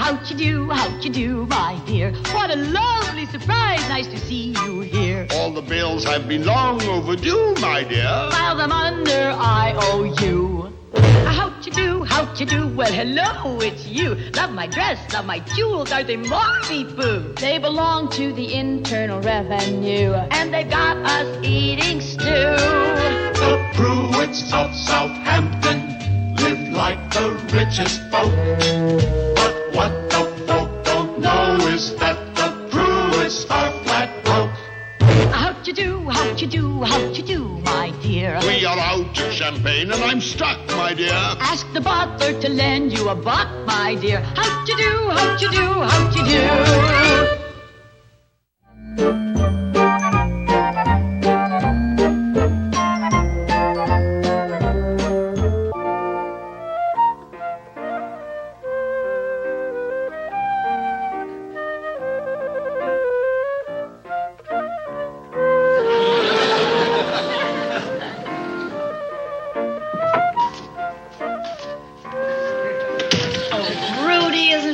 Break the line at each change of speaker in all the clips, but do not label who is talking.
how'd you do, my dear? What a lovely surprise, nice to see you here.
All the bills have been long overdue, my dear.
File them under IOU. How'd you do? Well, hello, it's you. Love my dress, love my jewels, are they Marley-Boo? They belong to the Internal Revenue, and they've got us eating stew.
The Pruitts of Southampton live like the richest folk. But what the folk don't know is that the Pruitts are flat broke.
How'd you do, my dear?
We are out of champagne and I'm stuck, my dear.
Ask the butler to lend you a buck, my dear. How'd you do?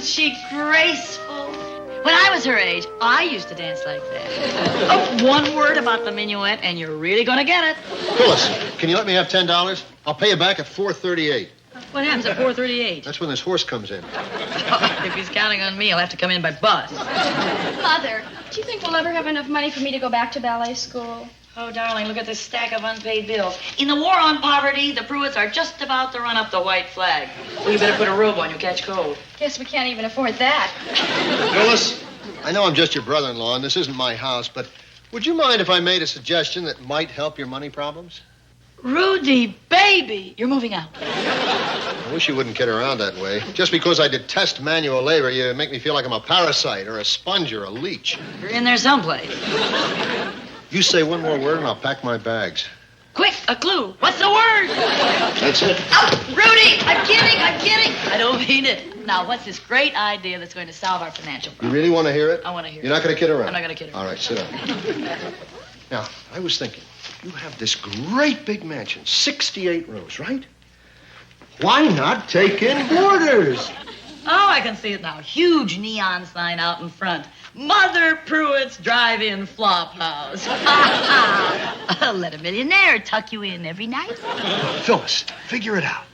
She graceful. When I was her age, I used to dance like that. Oh, one word about the minuet, and you're really gonna get it.
Phyllis, can you let me have $10? I'll pay you back at 4:38.
What happens at 4:38?
That's when this horse comes in.
Oh, if he's counting on me, he'll have to come in by bus.
Mother, do you think we'll ever have enough money for me to go back to ballet school?
Oh, darling, look at this stack of unpaid bills. In the war on poverty, the Pruitts are just about to run up the white flag. Well, you better put a robe on, you'll catch cold.
Guess we can't even afford that.
Phyllis, I know I'm just your brother-in-law, and this isn't my house, but would you mind if I made a suggestion that might help your money problems?
Rudy, baby, you're moving out.
I wish you wouldn't kid around that way. Just because I detest manual labor, you make me feel like I'm a parasite or a sponge or a leech.
You're in there someplace.
You say one more word and I'll pack my bags.
Quick, a clue. What's the word?
That's it.
Oh, Rudy, I'm kidding. I don't mean it. Now, what's this great idea that's going to solve our financial
You
problem?
really want to hear it?
I want to hear it.
You're not going to kid around?
I'm not going to kid around.
All right, sit down. Now, I was thinking, you have this great big mansion, 68 rows, right? Why not take in boarders?
Oh, I can see it now. Huge neon sign out in front. Mother Pruitt's Drive-In Flop House. Let a millionaire tuck you in every night.
Phyllis, figure it out.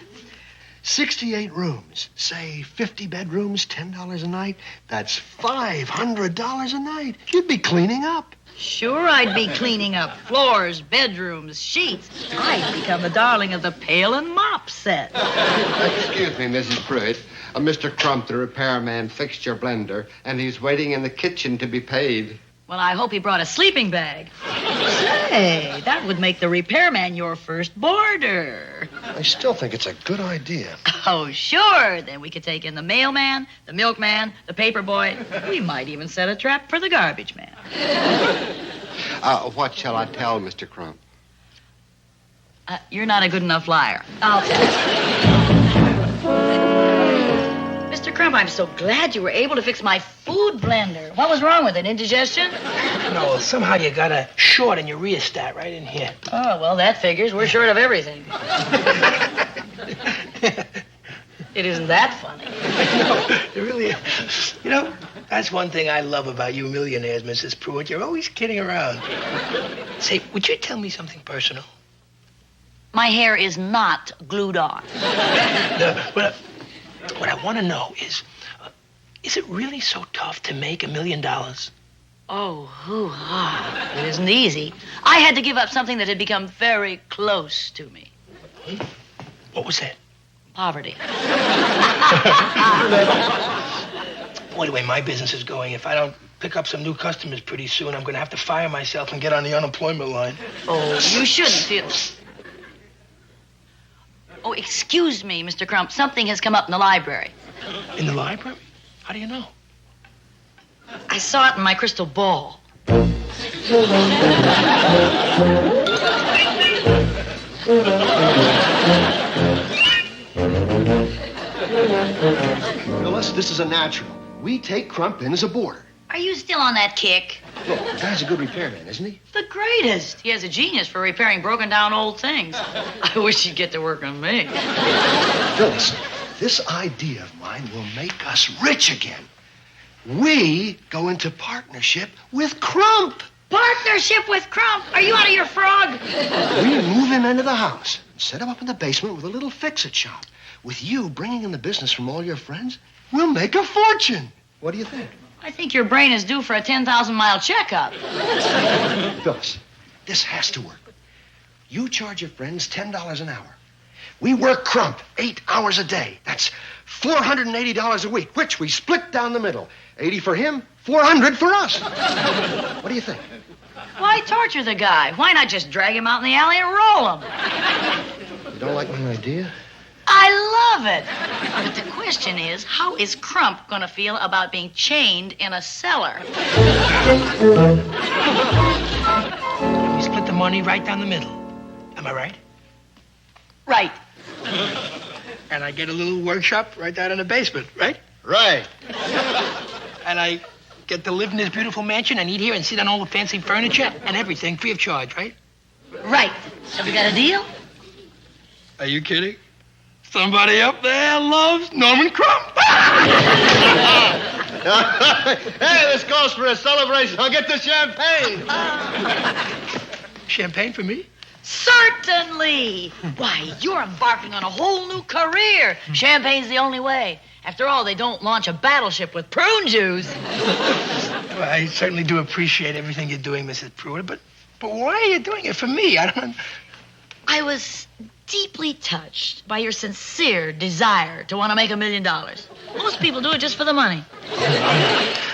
68 rooms, say 50 bedrooms, $10 a night. That's $500 a night. You'd be cleaning up.
Sure, I'd be cleaning up floors, bedrooms, sheets. I'd become the darling of the pail and mop set.
Excuse me, Mrs. Pruitt. Mr. Crump, the repairman, fixed your blender, and he's waiting in the kitchen to be paid.
Well, I hope he brought a sleeping bag. Say, that would make the repairman your first boarder.
I still think it's a good idea.
Oh, sure. Then we could take in the mailman, the milkman, the paper boy. We might even set a trap for the garbage man.
What shall I tell Mr. Crump?
You're not a good enough liar. I'll tell you. Mr. Crump, I'm so glad you were able to fix my food blender. What was wrong with it? Indigestion?
No, somehow you got a short in your rheostat right in here.
Oh, well, that figures. We're short of everything. It isn't that funny.
No, it really is. You know, that's one thing I love about you millionaires, Mrs. Pruitt. You're always kidding around. Say, would you tell me something personal?
My hair is not glued on.
No, but what I want to know is it really so tough to make $1 million?
Oh, hoo-ha. It isn't easy. I had to give up something that had become very close to me.
What was that?
Poverty.
Boy, the way my business is going, if I don't pick up some new customers pretty soon, I'm going to have to fire myself and get on the unemployment line.
Oh, you shouldn't feel... Oh, excuse me, Mr. Crump. Something has come up in the library.
In the library? How do you know?
I saw it in my crystal ball.
Phyllis, this is a natural. We take Crump in as a boarder.
Are you still on that kick?
Look, the guy's a good repairman, isn't he?
The greatest. He has a genius for repairing broken down old things. I wish he'd get to work on me.
Phyllis, this idea of mine line will make us rich again. We go into partnership with Crump.
Partnership with Crump? Are you out of your frog?
We move him into the house and set him up in the basement with a little fix-it shop. With you bringing in the business from all your friends, we'll make a fortune. What do you think?
I think your brain is due for a 10,000-mile checkup.
Phyllis, this has to work. You charge your friends $10 an hour. We work Crump 8 hours a day. That's $480 a week, which we split down the middle. 80 for him, 400 for us. What do you think?
Why torture the guy? Why not just drag him out in the alley and roll him?
You don't like my idea?
I love it. But the question is, how is Crump going to feel about being chained in a cellar?
We split the money right down the middle. Am I right?
Right.
And I get a little workshop right down in the basement, right?
Right.
And I get to live in this beautiful mansion and eat here and sit on all the fancy furniture and everything free of charge, right?
Right. Have we got a deal?
Are you kidding? Somebody up there loves Norman Crump.
Hey, this calls for a celebration. I'll get the champagne.
Champagne for me?
Certainly. Why, you're embarking on a whole new career. Champagne's the only way. After all, they don't launch a battleship with prune juice.
Well, I certainly do appreciate everything you're doing, Mrs. Pruitt, but why are you doing it for me?
I was deeply touched by your sincere desire to want to make $1 million. Most people do it just for the money.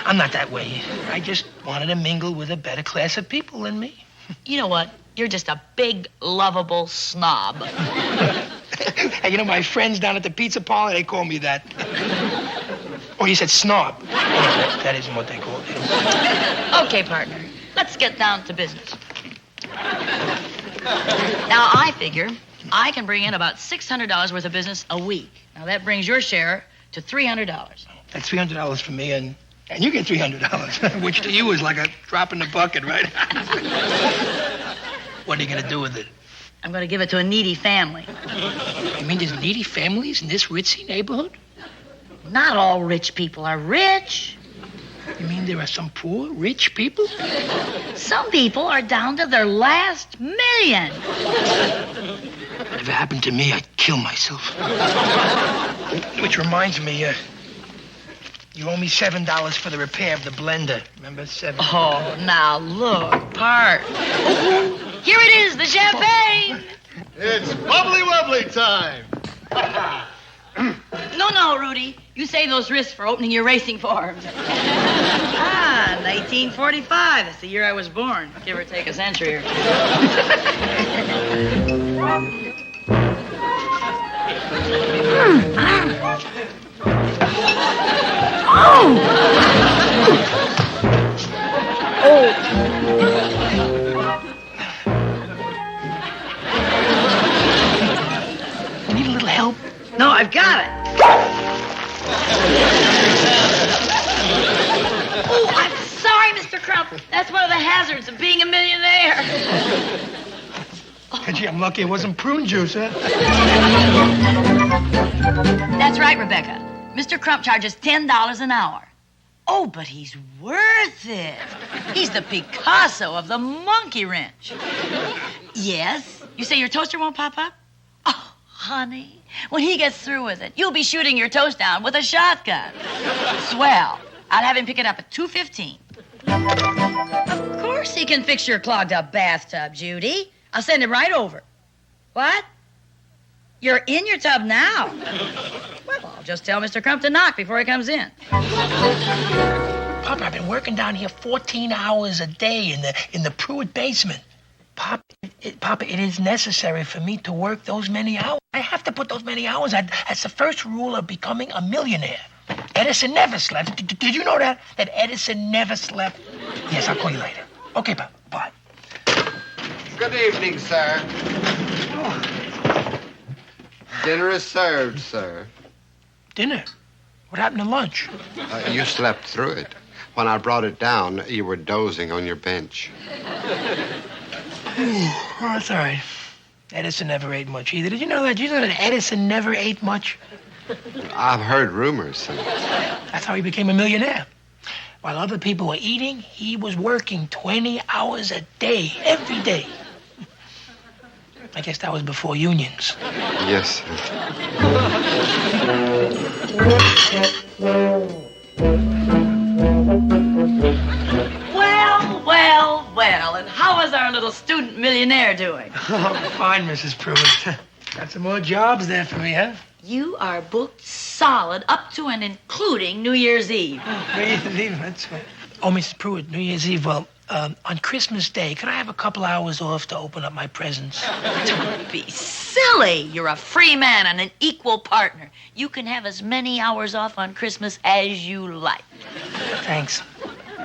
I'm not that way. I just wanted to mingle with a better class of people than me.
You know what? You're just a big, lovable snob.
Hey, you know, my friends down at the pizza parlor, they call me that. Oh, you said snob. That isn't what they call me.
Okay, partner. Let's get down to business. Now, I figure I can bring in about $600 worth of business a week. Now, that brings your share to $300.
That's $300 for me, and you get $300, which to you is like a drop in the bucket, right? What are you going to do with it?
I'm going to give it to a needy family.
You mean there's needy families in this ritzy neighborhood?
Not all rich people are rich.
You mean there are some poor, rich people?
Some people are down to their last million.
Whatever happened to me, I'd kill myself. Which reminds me, you owe me $7 for the repair of the blender. Remember, $7?
Oh, now look, Part. Here it is, the champagne.
It's bubbly wubbly time.
No, Rudy. You save those wrists for opening your racing forms. 1945. That's the year I was born. Give or take a century or two.
You need a little help?
No, I've got it. Oh, I'm sorry, Mr. Crump. That's one of the hazards of being a millionaire.
Gee, I'm lucky it wasn't prune juice, huh?
That's right, Rebecca. Mr. Crump charges $10 an hour. Oh, but he's worth it. He's the Picasso of the monkey wrench. Yes? You say your toaster won't pop up? Oh, honey, when he gets through with it, you'll be shooting your toast down with a shotgun. Swell. I'll have him pick it up at 2:15. Of course he can fix your clogged-up bathtub, Judy. I'll send him right over. What? You're in your tub now? Well, I'll just tell Mr. Crump to knock before he comes in.
Papa, I've been working down here 14 hours a day in the Pruitt basement. Papa, it is necessary for me to work those many hours. I have to put those many hours. That's the first rule of becoming a millionaire. Edison never slept. Did you know that? That Edison never slept? Yes, I'll call you later. Okay, Papa. Bye.
Good evening, sir. Dinner is served, sir.
Dinner? What happened to lunch?
You slept through it. When I brought it down, you were dozing on your bench.
Oh, that's all right. Edison never ate much either. Did you know that? Did you know that Edison never ate much?
I've heard rumors.
That's how he became a millionaire. While other people were eating, he was working 20 hours a day, every day. I guess that was before unions.
Yes, sir.
Well, and how is our little student millionaire doing?
Oh, fine, Mrs. Pruitt. Got some more jobs there for me, huh?
You are booked solid up to and including New Year's Eve.
New Year's Eve, that's right. Oh, Mrs. Pruitt, New Year's Eve, well, on Christmas Day, could I have a couple hours off to open up my presents?
Don't be silly. You're a free man and an equal partner. You can have as many hours off on Christmas as you like.
Thanks,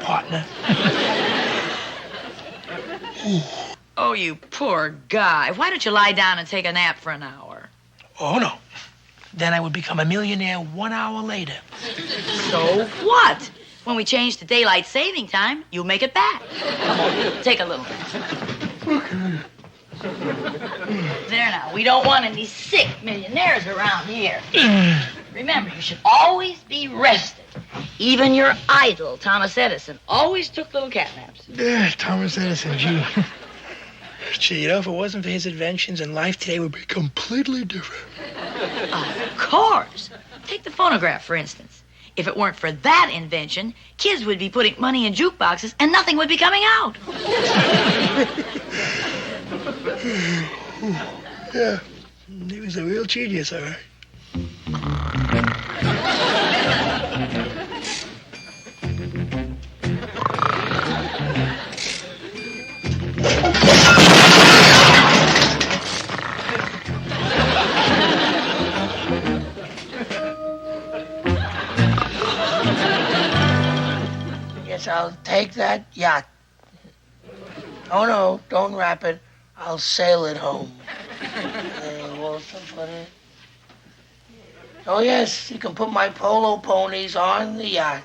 partner.
Oh, you poor guy. Why don't you lie down and take a nap for an hour?
Oh, no. Then I would become a millionaire 1 hour later.
So what? When we change to daylight saving time, you'll make it back. Come on, take a little. There now, we don't want any sick millionaires around here. Remember, you should always be rested. Even your idol, Thomas Edison, always took little cat naps.
Yeah, Thomas Edison, gee. Gee, you know, if it wasn't for his inventions, and life today would be completely different.
Of course. Take the phonograph, for instance. If it weren't for that invention, kids would be putting money in jukeboxes and nothing would be coming out.
Yeah, he was a real genius, all right. Yes, I'll take that yacht. Oh, no, don't wrap it. I'll sail it home. Oh, yes, you can put my polo ponies on the yacht.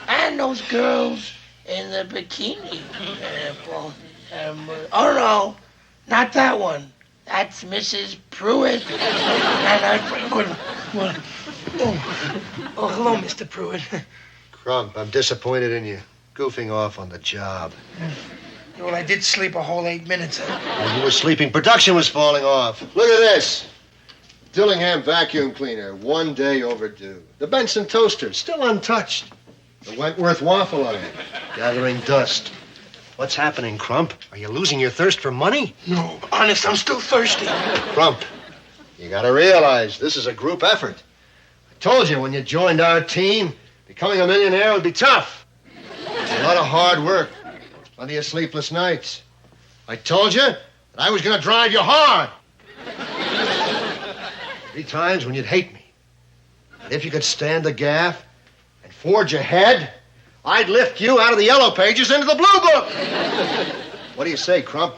And those girls in the bikini. Oh, no, not that one. That's Mrs. Pruitt. Oh, hello, Mr. Pruitt.
Crump, I'm disappointed in you. Goofing off on the job.
Well, I did sleep a whole 8 minutes.
While you were sleeping, production was falling off.
Look at this. Dillingham vacuum cleaner, 1 day overdue.
The Benson toaster, still untouched.
The Wentworth waffle iron.
Gathering dust. What's happening, Crump? Are you losing your thirst for money?
No, honest, I'm still thirsty.
Crump, you gotta realize this is a group effort. I told you when you joined our team, becoming a millionaire would be tough. A lot of hard work. Plenty of sleepless nights. I told you that I was gonna drive you hard. 3 times when you'd hate me. And if you could stand the gaff and forge ahead, I'd lift you out of the yellow pages into the blue book. What do you say, Crump?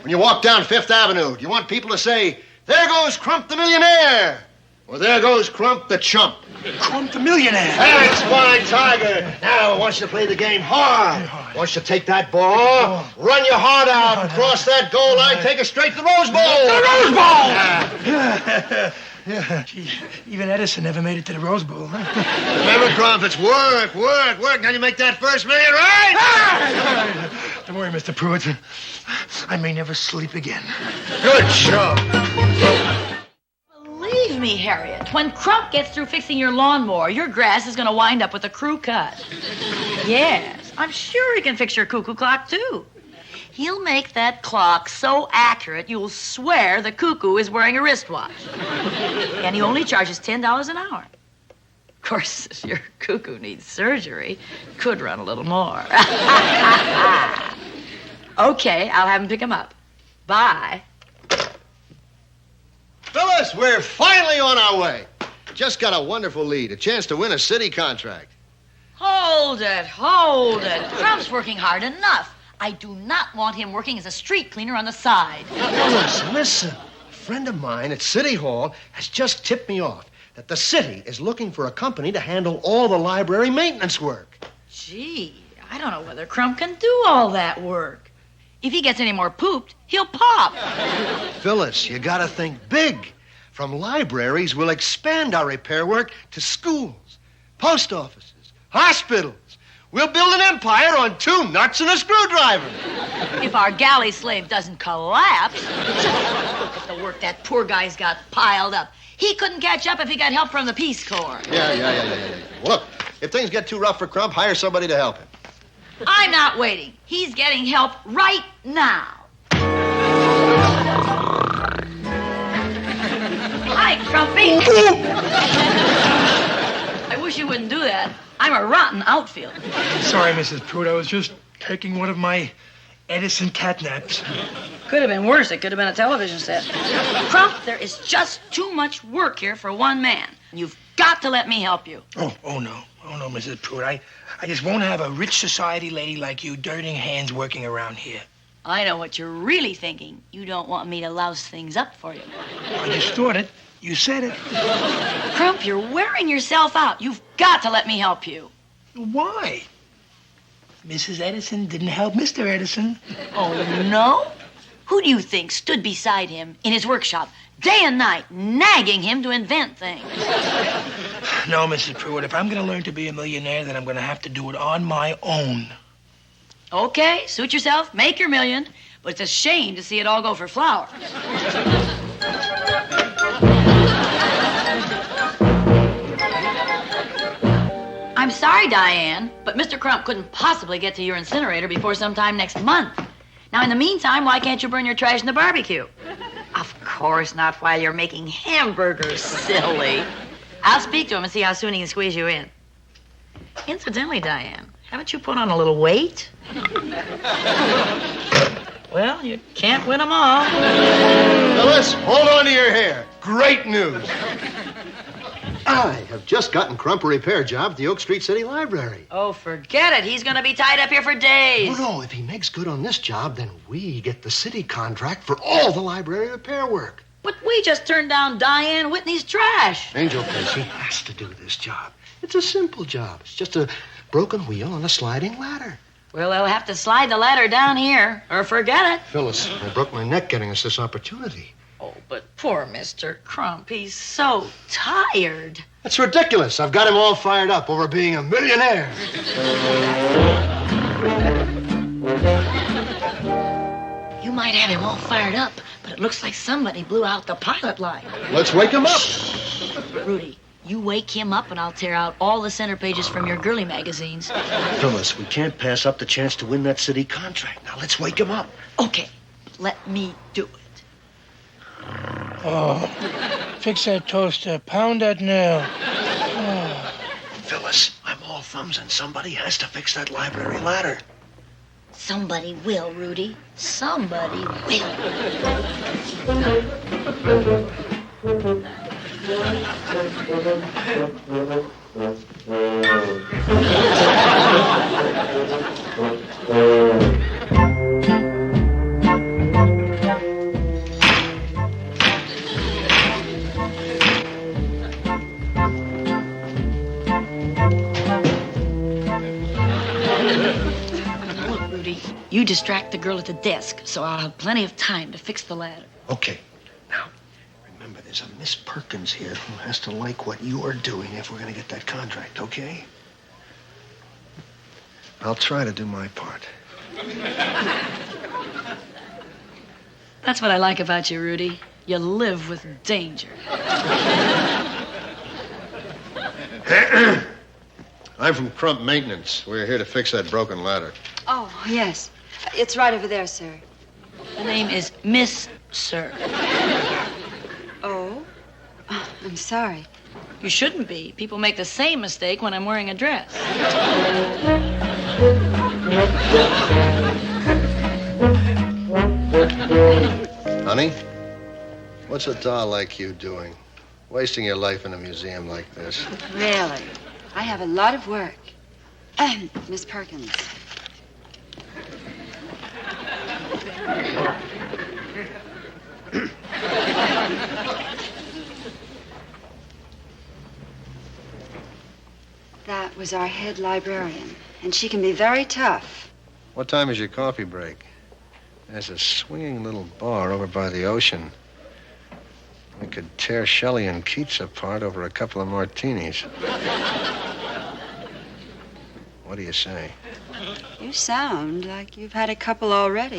When you walk down Fifth Avenue, do you want people to say, "There goes Crump the millionaire," or "There goes Crump the chump"?
Crump the millionaire.
That's my tiger. Now I want you to play the game hard. I want you to take that ball, run your heart out, and cross that goal line, take it straight to the Rose Bowl.
The Rose Bowl!
Yeah.
Gee, even Edison never made it to the Rose Bowl, huh?
Remember, Crump, it's work. Now you make that first million, right?
Don't worry, Mr. Pruitt. I may never sleep again.
Good job.
Believe me, Harriet, when Crump gets through fixing your lawnmower, your grass is going to wind up with a crew cut. Yes, I'm sure he can fix your cuckoo clock, too. He'll make that clock so accurate you'll swear the cuckoo is wearing a wristwatch. And he only charges $10 an hour. Of course, if your cuckoo needs surgery, could run a little more. Okay, I'll have him pick him up. Bye.
Phyllis, we're finally on our way. Just got a wonderful lead, a chance to win a city contract.
Hold it. Crump's working hard enough. I do not want him working as a street cleaner on the side.
Phyllis, listen. A friend of mine at City Hall has just tipped me off that the city is looking for a company to handle all the library maintenance work.
Gee, I don't know whether Crump can do all that work. If he gets any more pooped, he'll pop.
Phyllis, you gotta think big. from libraries, we'll expand our repair work to schools, post offices, hospitals. We'll build an empire on 2 nuts and a screwdriver.
If our galley slave doesn't collapse, look at the work that poor guy's got piled up. He couldn't catch up if he got help from the Peace Corps.
Yeah. Well, look, if things get too rough for Crump, hire somebody to help him.
I'm not waiting. He's getting help right now. Hi, Crumpy. I wish you wouldn't do that. I'm a rotten outfield.
Sorry, Mrs. Pruitt. I was just taking one of my Edison catnaps.
Could have been worse. It could have been a television set. Crump, there is just too much work here for one man. You've got to let me help you.
Oh, no, Mrs. Pruitt. I just won't have a rich society lady like you dirtying hands working around here.
I know what you're really thinking. You don't want me to louse things up for you.
I just thought it. You said it.
Crump, you're wearing yourself out. You've got to let me help you.
Why? Mrs. Edison didn't help Mr. Edison.
Oh, no? Who do you think stood beside him in his workshop day and night, nagging him to invent things?
No, Mrs. Pruitt. If I'm going to learn to be a millionaire, then I'm going to have to do it on my own.
Okay, suit yourself, make your million, but it's a shame to see it all go for flowers. I'm sorry, Diane, but Mr. Crump couldn't possibly get to your incinerator before sometime next month. Now, in the meantime, why can't you burn your trash in the barbecue? Of course not while you're making hamburgers, silly. I'll speak to him and see how soon he can squeeze you in. Incidentally, Diane, haven't you put on a little weight? Well, you can't win them all.
Phyllis, hold on to your hair. Great news. I have just gotten Crump a repair job at the Oak Street City Library.
Oh, forget it. He's going to be tied up here for days.
No, if he makes good on this job, then we get the city contract for all the library repair work.
But we just turned down Diane Whitney's trash.
Angel Casey has to do this job. It's a simple job. It's just a broken wheel on a sliding ladder.
Well, they'll have to slide the ladder down here, or forget it.
Phyllis, I broke my neck getting us this opportunity.
Oh, but poor Mr. Crump. He's so tired.
That's ridiculous. I've got him all fired up over being a millionaire.
You might have him all fired up, but it looks like somebody blew out the pilot light.
Let's wake him up.
Rudy, you wake him up and I'll tear out all the center pages from your girly magazines.
Phyllis, we can't pass up the chance to win that city contract. Now, let's wake him up.
Okay, let me do it.
Oh, fix that toaster. Pound that nail. Oh.
Phyllis, I'm all thumbs, and somebody has to fix that library ladder.
Somebody will, Rudy. Somebody will. You distract the girl at the desk, so I'll have plenty of time to fix the ladder.
Okay. Now, remember, there's a Miss Perkins here who has to like what you are doing if we're going to get that contract, okay? I'll try to do my part.
That's what I like about you, Rudy. You live with danger.
I'm from Crump Maintenance. We're here to fix that broken ladder.
Oh, yes. It's right over there, sir.
The name is Miss Sir.
Oh? Oh, I'm sorry.
You shouldn't be. People make the same mistake when I'm wearing a dress.
Honey, what's a doll like you doing? Wasting your life in a museum like this.
Really? I have a lot of work. Miss Perkins. That was our head librarian, and she can be very tough.
What time is your coffee break? There's a swinging little bar over by the ocean.
We could tear Shelley and Keats apart over a couple of martinis. What do you say?
You sound like you've had a couple already.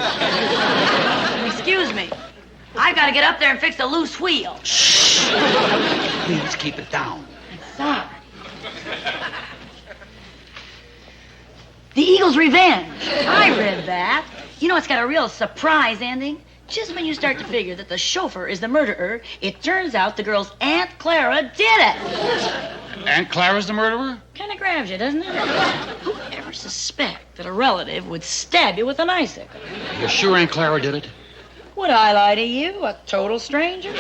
Excuse me. I've got to get up there and fix a loose wheel.
Please keep it down.
Sorry. The Eagle's Revenge. I read that. You know, it's got a real surprise ending. Just when you start to figure that the chauffeur is the murderer, it turns out the girl's Aunt Clara did it.
Aunt Clara's the murderer?
Kind of grabs you, doesn't it? Who'd ever suspect that a relative would stab you with an icicle?
You're sure Aunt Clara did it?
Would I lie to you, a total stranger?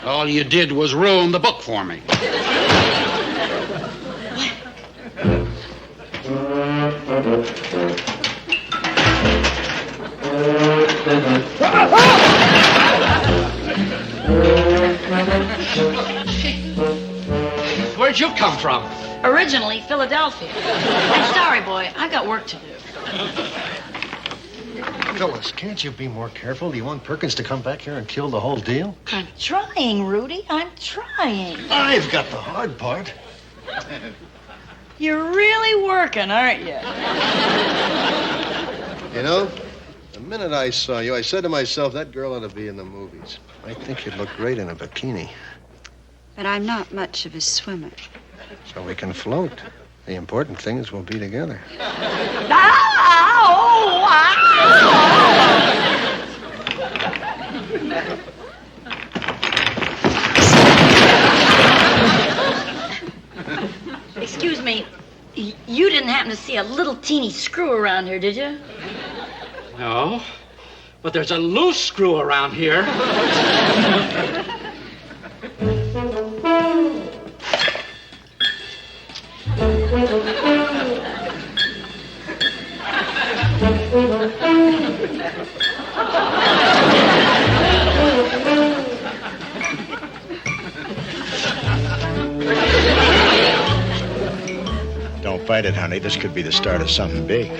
All you did was ruin the book for me. Where'd you come from?
Originally, Philadelphia. I'm sorry, boy. I've got work to do.
Phyllis, can't you be more careful? Do you want Perkins to come back here and kill the whole deal?
I'm trying, Rudy. I'm trying.
I've got the hard part.
You're really working, aren't you?
You know, the minute I saw you, I said to myself, that girl ought to be in the movies.
I think you'd look great in a bikini.
But I'm not much of a swimmer.
So we can float. The important thing is we'll be together.
Excuse me, you didn't happen to see a little teeny screw around here, did you?
No, but there's a loose screw around here.
Don't fight it, honey. This could be the start of something big.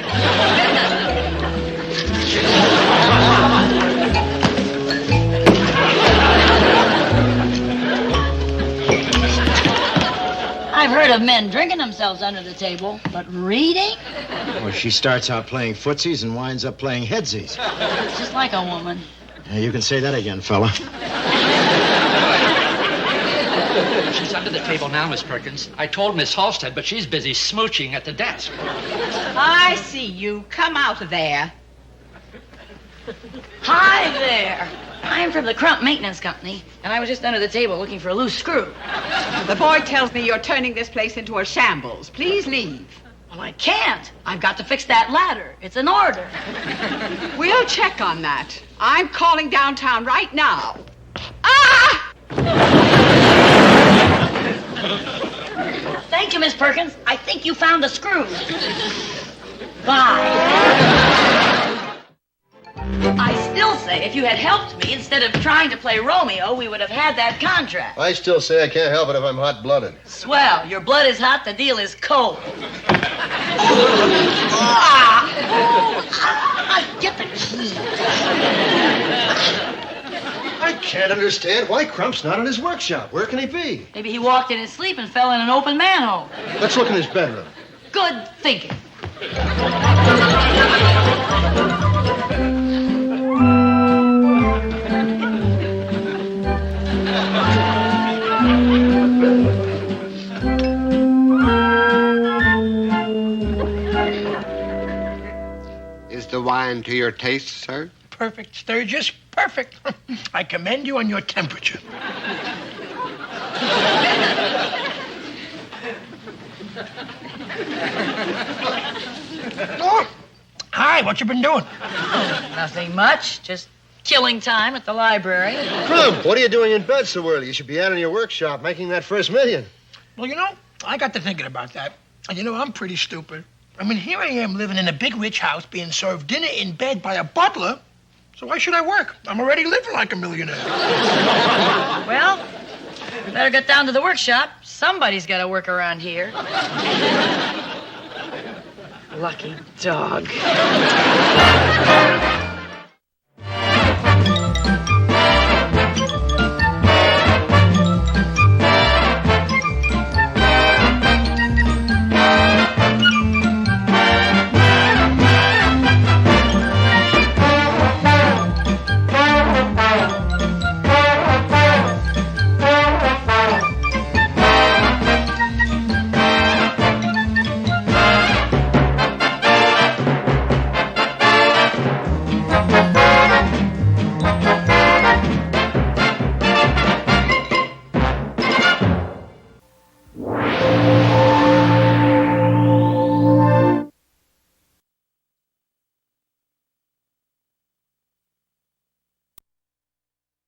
I've heard of men drinking themselves under the table, but reading?
Well, she starts out playing footsies and winds up playing headsies.
It's just like a woman.
Yeah, you can say that again, fella.
She's under the table now, Miss Perkins. I told Miss Halstead, but she's busy smooching at the desk.
I see you. Come out of there.
Hi there. I'm from the Crump Maintenance Company, and I was just under the table looking for a loose screw.
The boy tells me you're turning this place into a shambles. Please leave.
Well, I can't. I've got to fix that ladder. It's an order.
We'll check on that. I'm calling downtown right now. Ah!
Thank you, Miss Perkins. I think you found the screw. Bye. I still say if you had helped me instead of trying to play Romeo, we would have had that contract.
I still say I can't help it if I'm hot-blooded.
Swell. Your blood is hot, the deal is cold. Get the key.
I can't understand why Crump's not in his workshop. Where can he be?
Maybe he walked in his sleep and fell in an open manhole.
Let's look in his bedroom.
Good thinking.
Is the wine to your taste, sir?
Perfect, Sturgis, perfect. I commend you on your temperature. Oh, hi, what you been doing?
Nothing much. Just killing time at the library.
Crump, what are you doing in bed so early? You should be out in your workshop making that first million.
Well, you know, I got to thinking about that. And you know, I'm pretty stupid. I mean, here I am living in a big rich house being served dinner in bed by a butler. So why should I work? I'm already living like a millionaire.
Well, we better get down to the workshop. Somebody's got to work around here. Lucky dog.